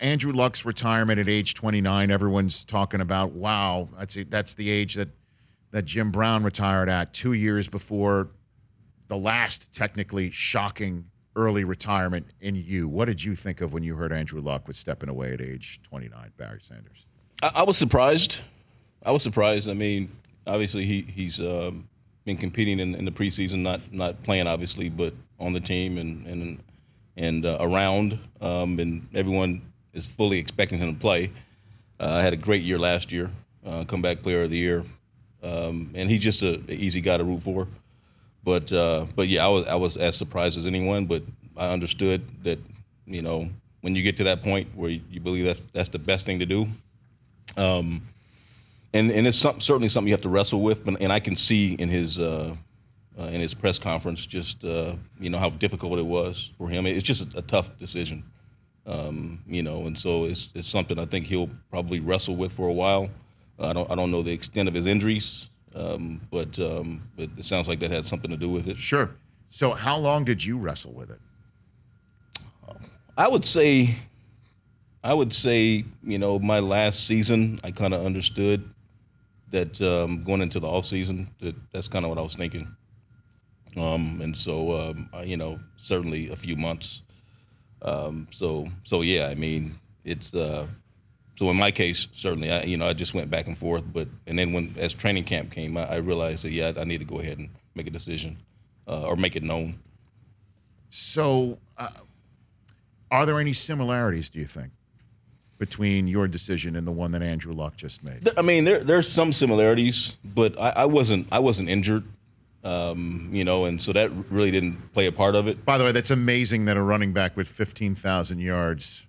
Andrew Luck's retirement at age 29, everyone's talking about, wow, that's the age that Jim Brown retired at 2 years before the last technically shocking early retirement in you. What did you think of when you heard Andrew Luck was stepping away at age 29, Barry Sanders? I was surprised. I mean, obviously he's been competing in the preseason, not playing obviously, but on the team and around, and everyone is fully expecting him to play. Had a great year last year, comeback player of the year, and he's just an easy guy to root for. But yeah, I was as surprised as anyone. But I understood that, you know, when you get to that point where you believe that's the best thing to do, and it's certainly something you have to wrestle with. And I can see in his press conference just you know how difficult it was for him. It's just a tough decision, you know, and so it's something I think he'll probably wrestle with for a while. I don't know the extent of his injuries. But it sounds like that had something to do with it. Sure. So how long did you wrestle with it? I would say, you know, my last season, I kind of understood that going into the off season, that's kind of what I was thinking. And so, you know, certainly a few months. So yeah, I mean, it's. So in my case, certainly, I just went back and forth. And then as training camp came, I realized that, yeah, I need to go ahead and make a decision or make it known. So are there any similarities, do you think, between your decision and the one that Andrew Luck just made? I mean, there's some similarities, but I wasn't injured, you know, and so that really didn't play a part of it. By the way, that's amazing that a running back with 15,000 yards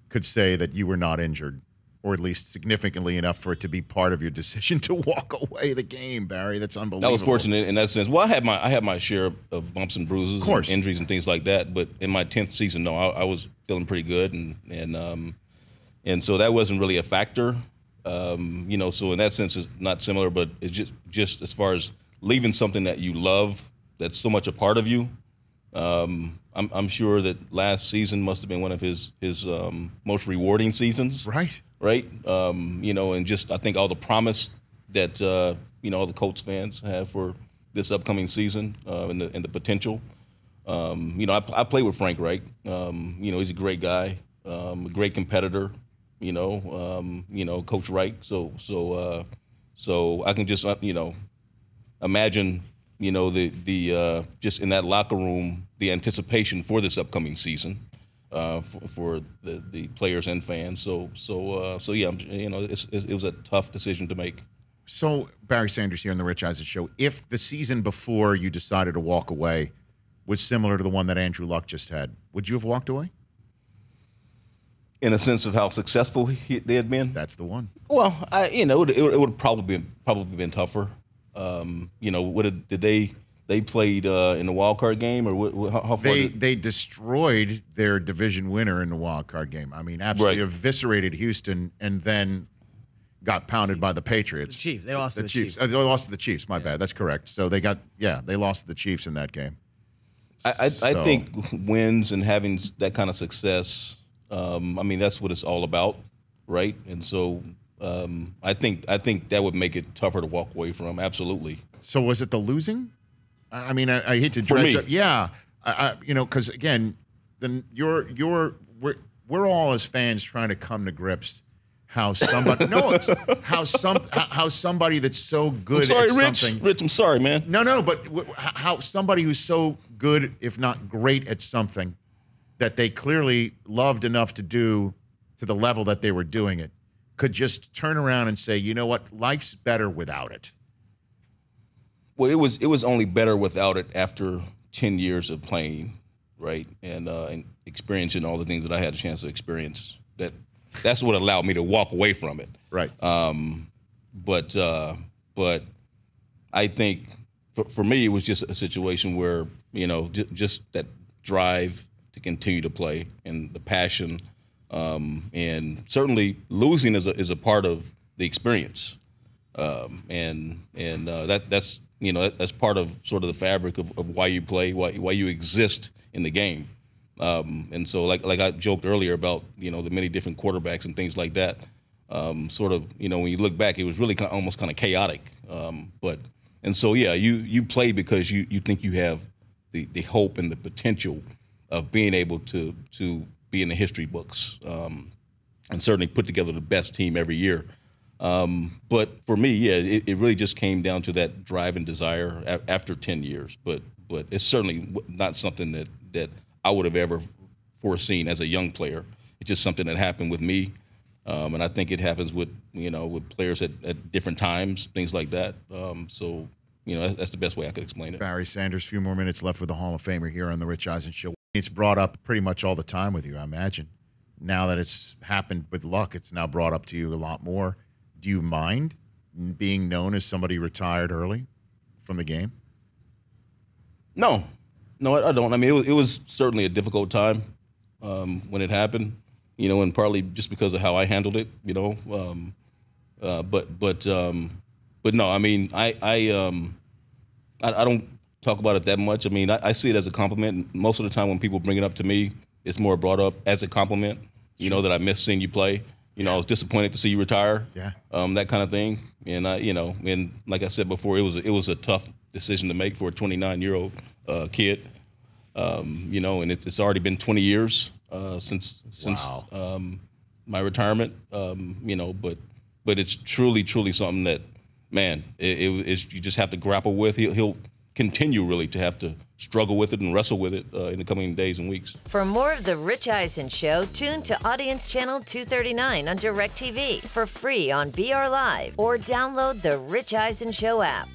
could say that you were not injured, or at least significantly enough for it to be part of your decision to walk away the game, Barry. That's unbelievable. I was fortunate in that sense. Well, I had my share of bumps and bruises, of course, and injuries and things like that. But in my 10th season, no, I was feeling pretty good, and so that wasn't really a factor. You know, so in that sense, it's not similar, but it's just as far as leaving something that you love, that's so much a part of you. I'm sure that last season must have been one of his most rewarding seasons. Right. You know, and just I think all the promise that you know all the Colts fans have for this upcoming season and the potential. You know, I play with Frank Reich. You know, he's a great guy, a great competitor. You know, Coach Reich. So I can just you know imagine. You know, the just in that locker room, the anticipation for this upcoming season for the players and fans. So yeah, you know, it was a tough decision to make. So Barry Sanders here on the Rich Eisen Show. If the season before you decided to walk away was similar to the one that Andrew Luck just had, would you have walked away? In a sense of how successful they had been? That's the one. Well, you know, it would have probably been tougher. You know, did they played in the wild card game, or how far? They destroyed their division winner in the wild card game. I mean, absolutely eviscerated Houston, and then got pounded by the Patriots. The Chiefs. They lost to the Chiefs. They lost to the Chiefs. My bad. That's correct. So they lost to the Chiefs in that game. I think wins and having that kind of success. I mean, that's what it's all about, right? And so. I think that would make it tougher to walk away from. Absolutely. So was it the losing? I mean, I hate to dredge up. Yeah, you know, because again, then we're all as fans trying to come to grips how somebody how somebody that's so good at something. Rich, I'm sorry, man. No, but how somebody who's so good, if not great, at something that they clearly loved enough to do to the level that they were doing it, could just turn around and say, you know what, life's better without it. Well, it was only better without it after 10 years of playing, right, and experiencing all the things that I had a chance to experience. That's what allowed me to walk away from it. Right. But I think for me it was just a situation where, you know, just that drive to continue to play and the passion. And certainly losing is a part of the experience, and that's you know that's part of sort of the fabric of why you play, why you exist in the game, And so, like I joked earlier about, the many different quarterbacks and things like that. Sort of, when you look back, it was really almost kind of chaotic. And so, yeah, you play because you think you have the hope and the potential of being able to be in the history books, and certainly put together the best team every year. But for me, yeah, it really just came down to that drive and desire after 10 years. But it's certainly not something that I would have ever foreseen as a young player. It's just something that happened with me. And I think it happens with players at different times, things like that. So that's the best way I could explain it. Barry Sanders, a few more minutes left with the Hall of Famer here on the Rich Eisen Show. It's brought up pretty much all the time with you, I imagine. Now that it's happened with luck, it's now brought up to you a lot more. Do you mind being known as somebody retired early from the game? No, I don't. I mean, it was certainly a difficult time when it happened, and partly just because of how I handled it, But no, I mean, I don't talk about it that much. I mean, I see it as a compliment. Most of the time when people bring it up to me, it's more brought up as a compliment, that I missed seeing you play. I was disappointed to see you retire. Yeah. That kind of thing. And and like I said before, it was a tough decision to make for a 29-year-old kid. And it's already been 20 years since Wow. my retirement. But it's truly something that, man, it's you just have to grapple with. He'll continue really to have to struggle with it and wrestle with it in the coming days and weeks. For more of The Rich Eisen Show, tune to Audience Channel 239 on DirecTV for free on BR Live or download The Rich Eisen Show app.